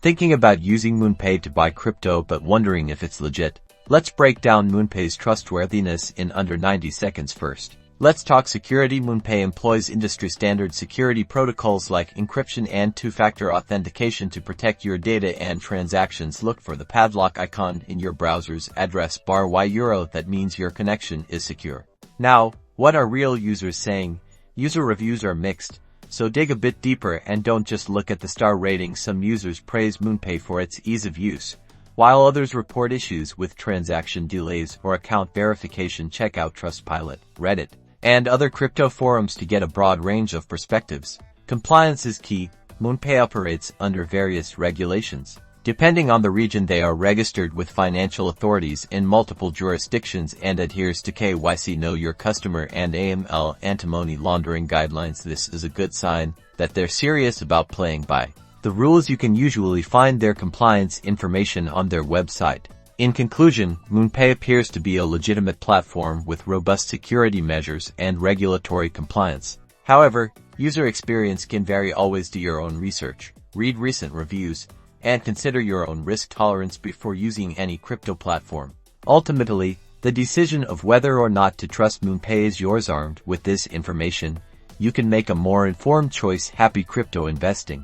Thinking about using Moonpay to buy crypto but wondering if it's legit? Let's break down Moonpay's trustworthiness in under 90 seconds first. Let's talk security. Moonpay employs industry-standard security protocols like encryption and two-factor authentication to protect your data and transactions. Look for the padlock icon in your browser's address bar. That means your connection is secure. Now, what are real users saying? User reviews are mixed, so dig a bit deeper and don't just look at the star rating. Some users praise Moonpay for its ease of use, while others report issues with transaction delays or account verification. Check out Trustpilot, Reddit, and other crypto forums to get a broad range of perspectives. Compliance is key. Moonpay operates under various regulations. Depending on the region, they are registered with financial authorities in multiple jurisdictions and adheres to KYC, Know Your Customer, and AML, anti-money laundering guidelines. This is a good sign that they're serious about playing by the rules. You can usually find their compliance information on their website. In conclusion, Moonpay appears to be a legitimate platform with robust security measures and regulatory compliance. However, user experience can vary. Always do your own research, read recent reviews, and consider your own risk tolerance before using any crypto platform. Ultimately, the decision of whether or not to trust Moonpay is yours. Armed with this information, you can make a more informed choice. Happy crypto investing!